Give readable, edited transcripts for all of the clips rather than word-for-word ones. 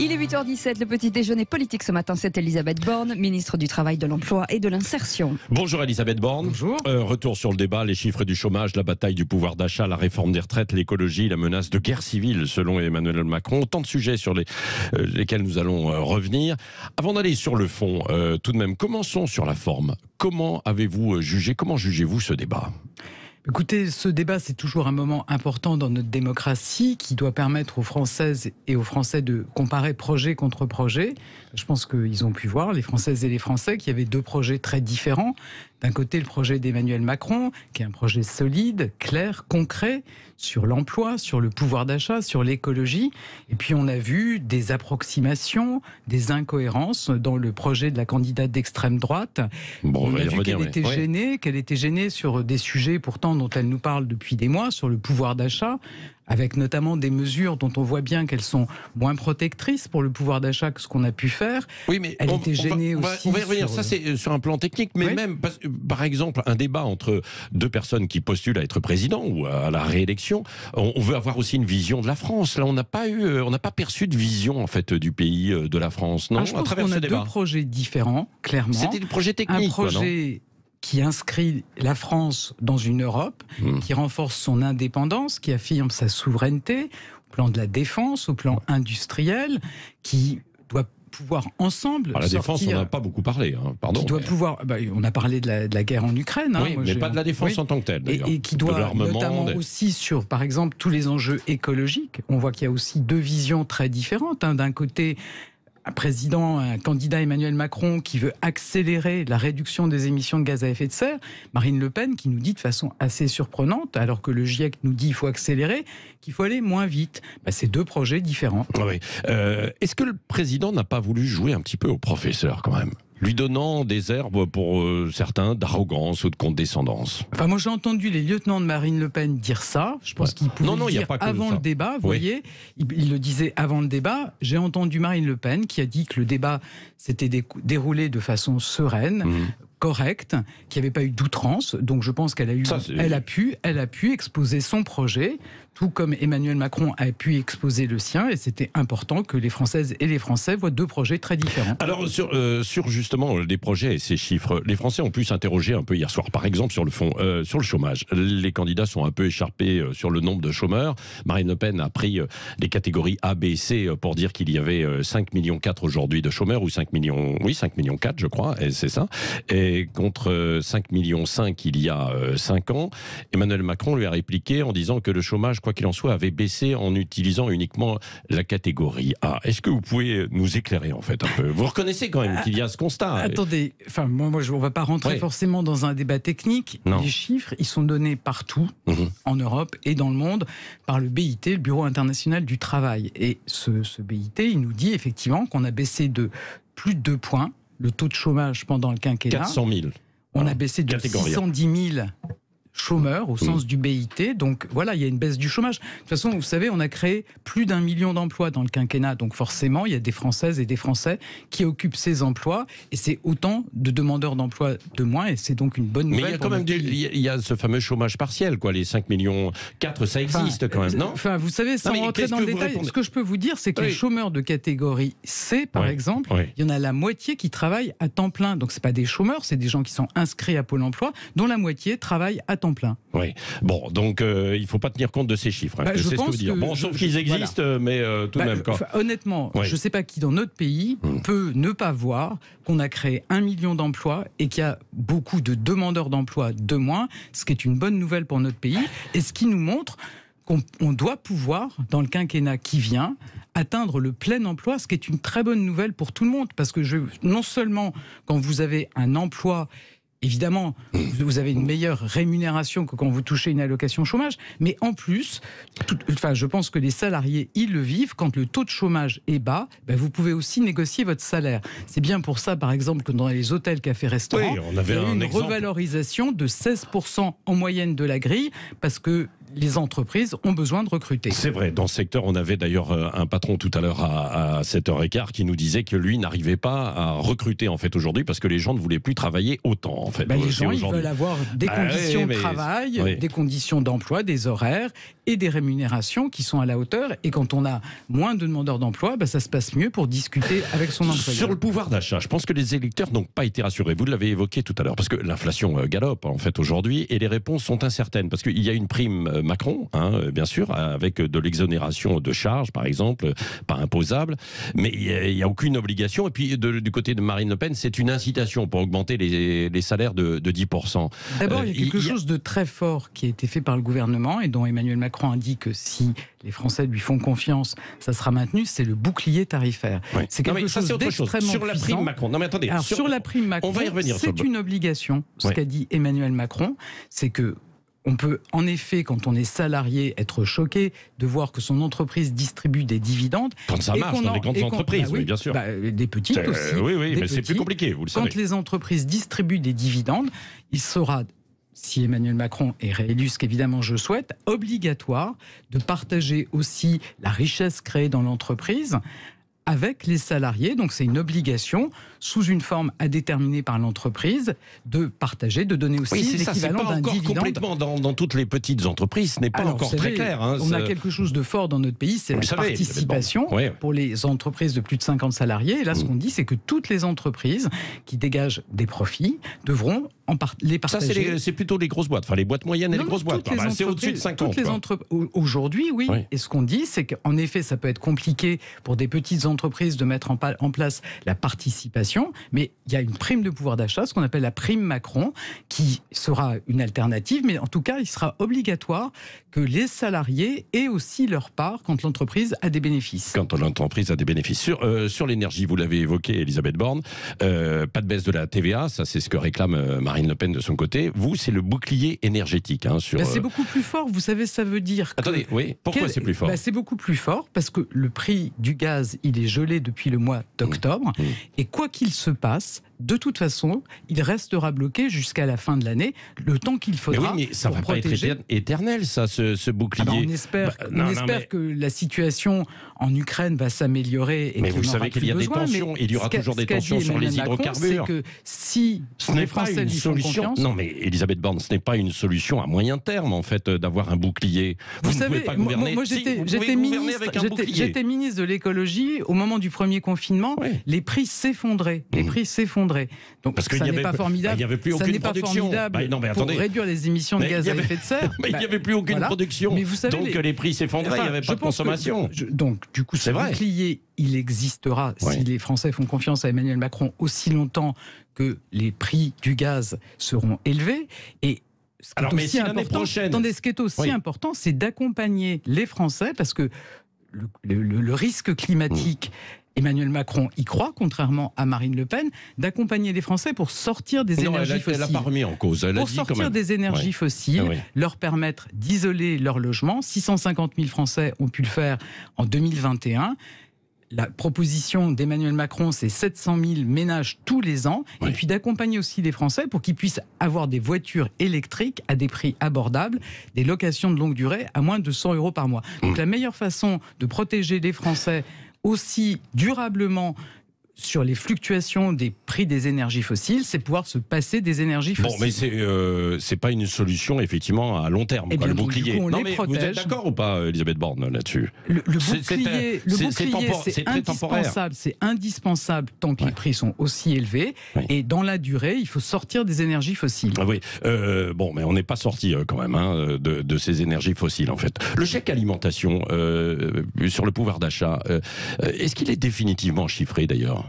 Il est 8h17, le petit déjeuner politique ce matin, c'est Elisabeth Borne, ministre du Travail, de l'Emploi et de l'Insertion. Bonjour Elisabeth Borne. Bonjour. Retour sur le débat, les chiffres du chômage, la bataille du pouvoir d'achat, la réforme des retraites, l'écologie, la menace de guerre civile selon Emmanuel Macron. Autant de sujets sur lesquels nous allons revenir. Avant d'aller sur le fond, tout de même, commençons sur la forme. Comment jugez-vous ce débat ? Écoutez, ce débat, c'est toujours un moment important dans notre démocratie qui doit permettre aux Françaises et aux Français de comparer projet contre projet. Je pense qu'ils ont pu voir, les Françaises et les Français, qu'il y avait deux projets très différents. D'un côté, le projet d'Emmanuel Macron, qui est un projet solide, clair, concret, sur l'emploi, sur le pouvoir d'achat, sur l'écologie. Et puis on a vu des approximations, des incohérences dans le projet de la candidate d'extrême droite. On a vu qu'elle était gênée sur des sujets pourtant dont elle nous parle depuis des mois, sur le pouvoir d'achat, avec notamment des mesures dont on voit bien qu'elles sont moins protectrices pour le pouvoir d'achat que ce qu'on a pu faire. Oui, mais elle était gênée aussi. On va y revenir, ça c'est sur un plan technique, mais oui. Même, par exemple, un débat entre deux personnes qui postulent à être président ou à la réélection, on veut avoir aussi une vision de la France. Là, on n'a pas perçu de vision en fait du pays, de la France, non, je pense qu'on a deux projets différents, clairement. C'était des projets techniques, un projet qui inscrit la France dans une Europe, qui renforce son indépendance, qui affirme sa souveraineté, au plan de la défense, au plan industriel, qui doit pouvoir ensemble la défense, on n'a pas beaucoup parlé, pardon. Qui doit pouvoir, on a parlé de la guerre en Ukraine. Oui, mais pas de la défense en tant que telle, d'ailleurs. Et qui doit notamment aussi sur, par exemple, tous les enjeux écologiques. On voit qu'il y a aussi deux visions très différentes. D'un côté, un candidat Emmanuel Macron qui veut accélérer la réduction des émissions de gaz à effet de serre, Marine Le Pen qui nous dit de façon assez surprenante, alors que le GIEC nous dit qu'il faut accélérer, qu'il faut aller moins vite. C'est deux projets différents. Oui. Est-ce que le président n'a pas voulu jouer un petit peu au professeur quand même ? Lui donnant des herbes pour certains d'arrogance ou de condescendance. Moi j'ai entendu les lieutenants de Marine Le Pen dire ça. Je pense qu'ils pouvaient le dire avant le débat. Vous voyez, il le disait avant le débat. J'ai entendu Marine Le Pen qui a dit que le débat s'était déroulé de façon sereine, correcte, qu'il n'y avait pas eu d'outrance. Donc je pense qu'elle a pu exposer son projet, tout comme Emmanuel Macron a pu exposer le sien, et c'était important que les Françaises et les Français voient deux projets très différents. Alors sur justement les projets et ces chiffres, les Français ont pu s'interroger un peu hier soir, par exemple sur le fond, sur le chômage. Les candidats sont un peu écharpés sur le nombre de chômeurs. Marine Le Pen a pris les catégories A, B, C pour dire qu'il y avait 5,4 millions aujourd'hui de chômeurs, ou 5 millions, je crois, et c'est ça. Et contre 5,5 millions il y a 5 ans, Emmanuel Macron lui a répliqué en disant que le chômage, quoi qu'il en soit, avait baissé en utilisant uniquement la catégorie A. Est-ce que vous pouvez nous éclairer en fait un peu ? Vous reconnaissez quand même qu'il y a ce constat. Attendez, on ne va pas rentrer forcément dans un débat technique. Non. Les chiffres, ils sont donnés partout, en Europe et dans le monde, par le BIT, le Bureau international du travail. Et ce BIT, il nous dit effectivement qu'on a baissé de plus de 2 points le taux de chômage pendant le quinquennat. 400 000. On a baissé de 610 000 chômeurs au sens du BIT. Donc voilà, il y a une baisse du chômage. De toute façon, vous savez, on a créé plus d'1 million d'emplois dans le quinquennat. Donc forcément, il y a des Françaises et des Français qui occupent ces emplois. Et c'est autant de demandeurs d'emploi de moins. Et c'est donc une bonne nouvelle. Mais il y a quand même il y a ce fameux chômage partiel, quoi. Les 5,4 millions, ça existe quand même, non ? Vous savez, sans rentrer dans le détail, ce que je peux vous dire, c'est que les chômeurs de catégorie C, par exemple, il y en a la moitié qui travaillent à temps plein. Donc c'est pas des chômeurs, c'est des gens qui sont inscrits à Pôle emploi, dont la moitié travaillent à temps plein. Oui. Bon, donc il ne faut pas tenir compte de ces chiffres. C'est ce que vous dire. Bon, sauf qu'ils existent, mais tout de même. Honnêtement, je ne sais pas qui dans notre pays peut ne pas voir qu'on a créé 1 million d'emplois et qu'il y a beaucoup de demandeurs d'emploi de moins, ce qui est une bonne nouvelle pour notre pays et ce qui nous montre qu'on doit pouvoir, dans le quinquennat qui vient, atteindre le plein emploi, ce qui est une très bonne nouvelle pour tout le monde. Parce que non seulement quand vous avez un emploi, évidemment, vous avez une meilleure rémunération que quand vous touchez une allocation chômage, mais en plus, je pense que les salariés, ils le vivent. Quand le taux de chômage est bas, vous pouvez aussi négocier votre salaire. C'est bien pour ça, par exemple, que dans les hôtels, cafés, restaurants, il y a eu une revalorisation de 16% en moyenne de la grille, parce que les entreprises ont besoin de recruter. C'est vrai, dans ce secteur, on avait d'ailleurs un patron tout à l'heure à 7h15 qui nous disait que lui n'arrivait pas à recruter en fait aujourd'hui parce que les gens ne voulaient plus travailler autant en fait. Les gens, ils veulent avoir des conditions de travail, des conditions d'emploi, des horaires et des rémunérations qui sont à la hauteur. Et quand on a moins de demandeurs d'emploi, ça se passe mieux pour discuter avec son employeur. Sur le pouvoir d'achat, je pense que les électeurs n'ont pas été rassurés. Vous l'avez évoqué tout à l'heure, parce que l'inflation galope en fait aujourd'hui et les réponses sont incertaines. Parce qu'il y a une prime Macron, bien sûr, avec de l'exonération de charges, par exemple, pas imposable, mais il n'y a aucune obligation. Et puis du côté de Marine Le Pen, c'est une incitation pour augmenter les salaires de 10%. D'abord, il y a quelque chose de très fort qui a été fait par le gouvernement et dont Emmanuel Macron a dit que si les Français lui font confiance, ça sera maintenu, c'est le bouclier tarifaire. Oui. C'est quelque chose d'extrêmement sur la prime Macron. Non mais attendez, sur la prime Macron, on va y revenir. C'est une obligation. Ce qu'a dit Emmanuel Macron, c'est que on peut en effet, quand on est salarié, être choqué de voir que son entreprise distribue des dividendes. Quand ça marche dans les grandes entreprises, oui, bien sûr. Des petites aussi. Oui, mais c'est plus compliqué, vous le savez. Quand les entreprises distribuent des dividendes, il sera, si Emmanuel Macron est réélu, ce qu'évidemment je souhaite, obligatoire de partager aussi la richesse créée dans l'entreprise avec les salariés. Donc c'est une obligation, sous une forme à déterminer par l'entreprise, de partager, de donner aussi l'équivalent d'un dividende. Complètement dans toutes les petites entreprises, ce n'est pas encore très clair. On a quelque chose de fort dans notre pays, c'est la participation pour les entreprises de plus de 50 salariés. Et là, ce qu'on dit, c'est que toutes les entreprises qui dégagent des profits devront les partager. Ça, c'est plutôt les grosses boîtes, enfin les boîtes moyennes et les grosses boîtes. C'est au-dessus de 50. Aujourd'hui, oui. Et ce qu'on dit, c'est qu'en effet, ça peut être compliqué pour des petites entreprises de mettre en place la participation, mais il y a une prime de pouvoir d'achat, ce qu'on appelle la prime Macron, qui sera une alternative, mais en tout cas, il sera obligatoire que les salariés aient aussi leur part quand l'entreprise a des bénéfices. Quand l'entreprise a des bénéfices. Sur l'énergie, vous l'avez évoqué, Elisabeth Borne, pas de baisse de la TVA, ça c'est ce que réclame Marine Le Pen de son côté. Vous, c'est le bouclier énergétique. C'est beaucoup plus fort, vous savez, ça veut dire que... Attendez, oui, pourquoi c'est plus fort ? C'est beaucoup plus fort parce que le prix du gaz, il est gelé depuis le mois d'octobre, et quoi qu'il se passe, de toute façon, il restera bloqué jusqu'à la fin de l'année, le temps qu'il faudra. Mais ça ne va pas être éternel, ça, ce bouclier. On espère que la situation en Ukraine va s'améliorer. Mais vous savez qu'il y a des tensions, il y aura toujours des tensions sur les hydrocarbures. C'est que si les Français lui font confiance... Non, mais Elisabeth Borne, ce n'est pas une solution à moyen terme, en fait, d'avoir un bouclier. Vous savez, pas gouverner. Moi j'étais ministre de l'écologie. Au moment du premier confinement, les prix s'effondraient. Donc parce ça n'est pas formidable. Il n'y avait plus aucune production. Pour réduire les émissions de gaz à effet de serre. Mais il n'y avait plus aucune production. Mais vous savez, donc les prix s'effondraient, il n'y avait pas de consommation. Donc du coup, ce bouclier, il existera si les Français font confiance à Emmanuel Macron aussi longtemps que les prix du gaz seront élevés. Et ce qui est aussi important, c'est d'accompagner les Français, parce que le risque climatique... Emmanuel Macron y croit, contrairement à Marine Le Pen, d'accompagner les Français pour sortir des énergies fossiles. Elle n'a pas remis en cause. Pour sortir des énergies fossiles, leur permettre d'isoler leur logement. 650 000 Français ont pu le faire en 2021. La proposition d'Emmanuel Macron, c'est 700 000 ménages tous les ans, et puis d'accompagner aussi les Français pour qu'ils puissent avoir des voitures électriques à des prix abordables, des locations de longue durée à moins de 100 € par mois. Donc la meilleure façon de protéger les Français aussi durablement sur les fluctuations des prix des énergies fossiles, c'est pouvoir se passer des énergies fossiles. Bon, mais c'est pas une solution effectivement à long terme, le bouclier. Coup, vous êtes d'accord ou pas, Elisabeth Borne, là-dessus ? Le bouclier, c'est indispensable. C'est indispensable tant que les prix sont aussi élevés. Et dans la durée, il faut sortir des énergies fossiles. Oui. Mais on n'est pas sorti quand même de ces énergies fossiles en fait. Le chèque alimentation sur le pouvoir d'achat, est-ce qu'il est définitivement chiffré d'ailleurs ?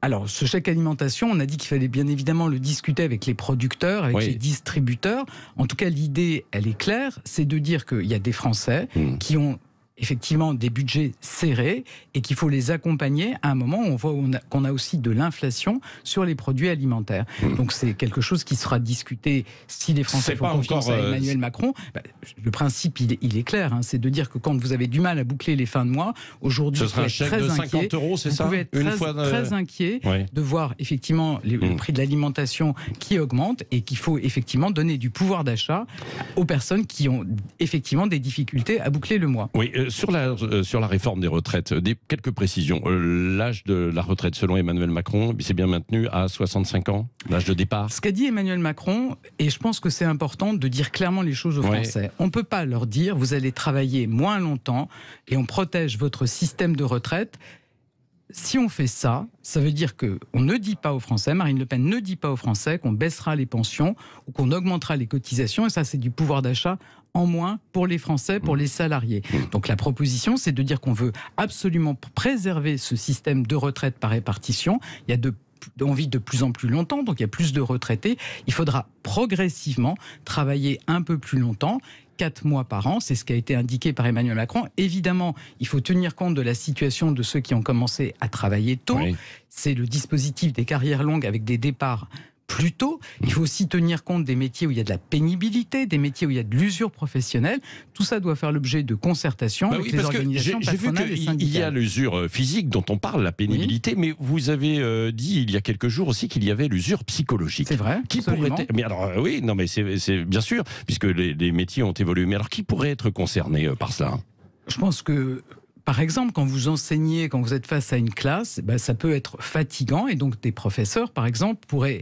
Alors, ce chèque alimentation, on a dit qu'il fallait bien évidemment le discuter avec les producteurs, avec les distributeurs. En tout cas, l'idée, elle est claire, c'est de dire qu'il y a des Français qui ont effectivement des budgets serrés et qu'il faut les accompagner à un moment où on voit qu'on a aussi de l'inflation sur les produits alimentaires. Donc c'est quelque chose qui sera discuté si les Français font confiance à Emmanuel Macron. Le principe, il est clair, hein, c'est de dire que quand vous avez du mal à boucler les fins de mois, aujourd'hui, ce sera un chèque de 50 €, c'est ça? Vous pouvez être très inquiet de voir effectivement le prix de l'alimentation qui augmente et qu'il faut effectivement donner du pouvoir d'achat aux personnes qui ont effectivement des difficultés à boucler le mois. Oui, sur la réforme des retraites, quelques précisions. L'âge de la retraite, selon Emmanuel Macron, c'est bien maintenu à 65 ans, l'âge de départ? Ce qu'a dit Emmanuel Macron, et je pense que c'est important de dire clairement les choses aux Français, on ne peut pas leur dire vous allez travailler moins longtemps et on protège votre système de retraite. Si on fait ça, ça veut dire qu'on ne dit pas aux Français, Marine Le Pen ne dit pas aux Français qu'on baissera les pensions ou qu'on augmentera les cotisations, et ça c'est du pouvoir d'achat en moins pour les Français, pour les salariés. Donc la proposition, c'est de dire qu'on veut absolument préserver ce système de retraite par répartition. Il y a on vit de plus en plus longtemps, donc il y a plus de retraités. Il faudra progressivement travailler un peu plus longtemps. 4 mois par an, c'est ce qui a été indiqué par Emmanuel Macron. Évidemment, il faut tenir compte de la situation de ceux qui ont commencé à travailler tôt. C'est le dispositif des carrières longues avec des départs plus tôt. Il faut aussi tenir compte des métiers où il y a de la pénibilité, des métiers où il y a de l'usure professionnelle. Tout ça doit faire l'objet de concertations avec les organisations patronales et syndicales. Il y a l'usure physique dont on parle, la pénibilité, mais vous avez dit il y a quelques jours aussi qu'il y avait l'usure psychologique. C'est vrai, qui pourrait être... Mais alors oui, non mais c'est bien sûr, puisque les métiers ont évolué. Mais alors qui pourrait être concerné par ça? Je pense que par exemple, quand vous enseignez, quand vous êtes face à une classe, ça peut être fatigant et donc des professeurs, par exemple, pourraient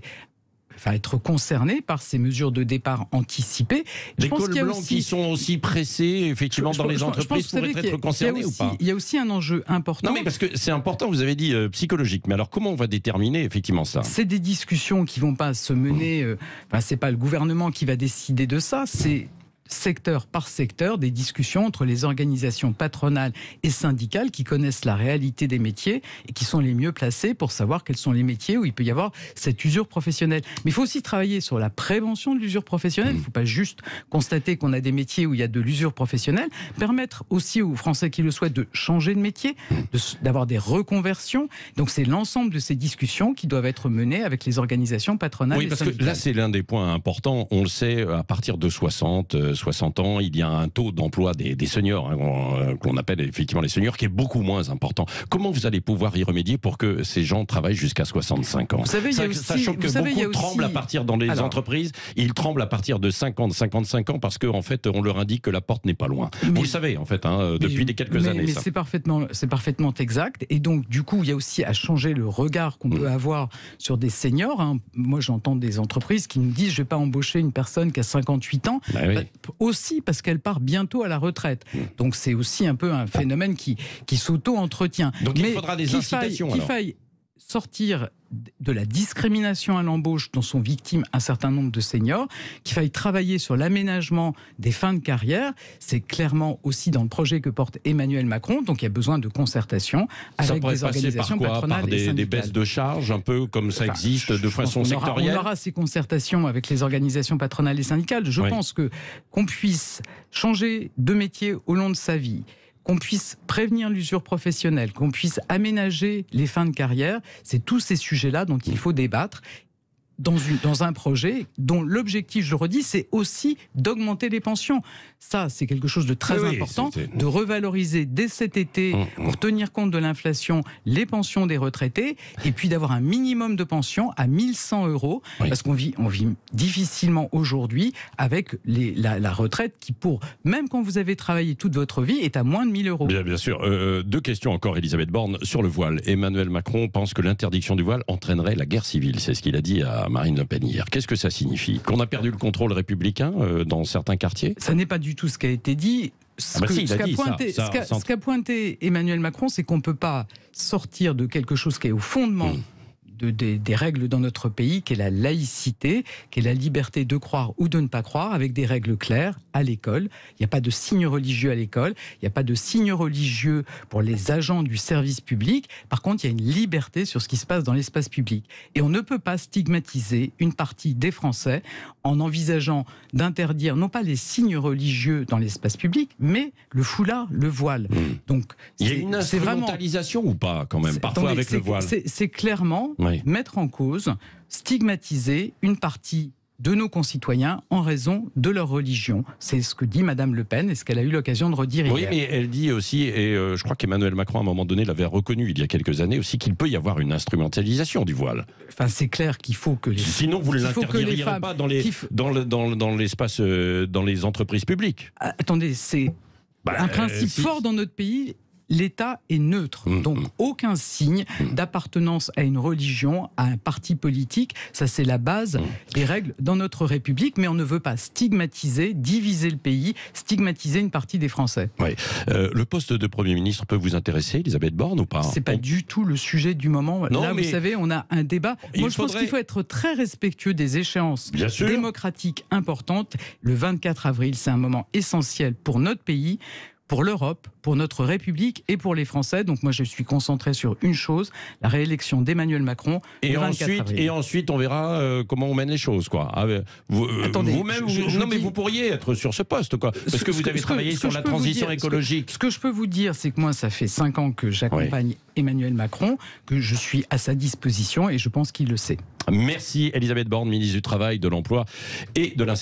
être concernés par ces mesures de départ anticipées. Des cols blancs qui sont aussi pressés, effectivement, dans les entreprises pourraient être concernés ou pas? Il y a aussi un enjeu important. Non, mais parce que c'est important, vous avez dit psychologique. Mais alors, comment on va déterminer effectivement ça? C'est des discussions qui ne vont pas se mener... c'est pas le gouvernement qui va décider de ça, c'est secteur par secteur, des discussions entre les organisations patronales et syndicales qui connaissent la réalité des métiers et qui sont les mieux placés pour savoir quels sont les métiers où il peut y avoir cette usure professionnelle. Mais il faut aussi travailler sur la prévention de l'usure professionnelle. Il ne faut pas juste constater qu'on a des métiers où il y a de l'usure professionnelle. Permettre aussi aux Français qui le souhaitent de changer de métier, d'avoir des reconversions. Donc c'est l'ensemble de ces discussions qui doivent être menées avec les organisations patronales et syndicales. Parce que là c'est l'un des points importants. On le sait, à partir de 60 ans, il y a un taux d'emploi des seniors, qu'on appelle effectivement les seniors, qui est beaucoup moins important. Comment vous allez pouvoir y remédier pour que ces gens travaillent jusqu'à 65 ans? Vous savez, sachant que beaucoup tremblent à partir dans les entreprises, ils tremblent à partir de 50, 55 ans parce qu'en fait, on leur indique que la porte n'est pas loin. Vous le savez, en fait, depuis quelques années. Mais c'est parfaitement exact. Et donc, du coup, il y a aussi à changer le regard qu'on peut avoir sur des seniors. Moi, j'entends des entreprises qui nous disent « je ne vais pas embaucher une personne qui a 58 ans ». Aussi parce qu'elle part bientôt à la retraite. Donc c'est aussi un peu un phénomène qui s'auto-entretient. Donc il faudra des incitations. Qu'il faille sortir de la discrimination à l'embauche dont sont victimes un certain nombre de seniors, qu'il faille travailler sur l'aménagement des fins de carrière. C'est clairement aussi dans le projet que porte Emmanuel Macron, donc il y a besoin de concertation avec des organisations patronales et syndicales. Des baisses de charges, un peu comme ça existe de façon sectorielle? On aura ces concertations avec les organisations patronales et syndicales. Je pense qu'on puisse changer de métier au long de sa vie, qu'on puisse prévenir l'usure professionnelle, qu'on puisse aménager les fins de carrière, c'est tous ces sujets-là dont il faut débattre dans un projet dont l'objectif, je le redis, c'est aussi d'augmenter les pensions. Ça, c'est quelque chose de très important, de revaloriser dès cet été, pour tenir compte de l'inflation, les pensions des retraités, et puis d'avoir un minimum de pension à 1 100 €, parce qu'on vit difficilement aujourd'hui avec la retraite qui, même quand vous avez travaillé toute votre vie, est à moins de 1 000 €. Bien sûr. 2 questions encore, Elisabeth Borne, sur le voile. Emmanuel Macron pense que l'interdiction du voile entraînerait la guerre civile. C'est ce qu'il a dit à Marine Le Pen hier. Qu'est-ce que ça signifie? Qu'on a perdu le contrôle républicain dans certains quartiers? Ça n'est pas du tout ce qui a été dit. Ce qu'a pointé Emmanuel Macron, c'est qu'on ne peut pas sortir de quelque chose qui est au fondement des règles dans notre pays, qui est la laïcité, qui est la liberté de croire ou de ne pas croire, avec des règles claires à l'école. Il n'y a pas de signes religieux à l'école, il n'y a pas de signes religieux pour les agents du service public. Par contre, il y a une liberté sur ce qui se passe dans l'espace public. Et on ne peut pas stigmatiser une partie des Français en envisageant d'interdire non pas les signes religieux dans l'espace public, mais le foulard, le voile. Donc, il y a une instrumentalisation ou pas, quand même, parfois avec le voile. C'est clairement mettre en cause, stigmatiser une partie de nos concitoyens en raison de leur religion. C'est ce que dit Madame Le Pen et ce qu'elle a eu l'occasion de redire hier. Oui, mais elle dit aussi, et je crois qu'Emmanuel Macron à un moment donné l'avait reconnu il y a quelques années aussi, qu'il peut y avoir une instrumentalisation du voile. Enfin, c'est clair qu'il faut que les... Sinon, vous ne l'interdiriez pas dans l'espace, dans les entreprises publiques. Attendez, c'est un principe fort dans notre pays. L'État est neutre, donc aucun signe d'appartenance à une religion, à un parti politique. Ça, c'est la base des règles dans notre République, mais on ne veut pas stigmatiser, diviser le pays, stigmatiser une partie des Français. Oui. Le poste de Premier ministre peut vous intéresser, Elisabeth Borne, ou pas? C'est pas du tout le sujet du moment. Non, là, vous savez, on a un débat. Moi, je pense qu'il faut être très respectueux des échéances démocratiques importantes. Le 24 avril, c'est un moment essentiel pour notre pays, pour l'Europe, pour notre République et pour les Français. Donc moi, je suis concentré sur une chose, la réélection d'Emmanuel Macron le 24 avril. Et ensuite, on verra comment on mène les choses, quoi. Attendez, mais vous pourriez être sur ce poste, quoi. Parce que vous avez travaillé sur la transition écologique. Ce que je peux vous dire, c'est que moi, ça fait 5 ans que j'accompagne Emmanuel Macron, que je suis à sa disposition et je pense qu'il le sait. Merci Elisabeth Borne, ministre du Travail, de l'Emploi et de l'Insertion.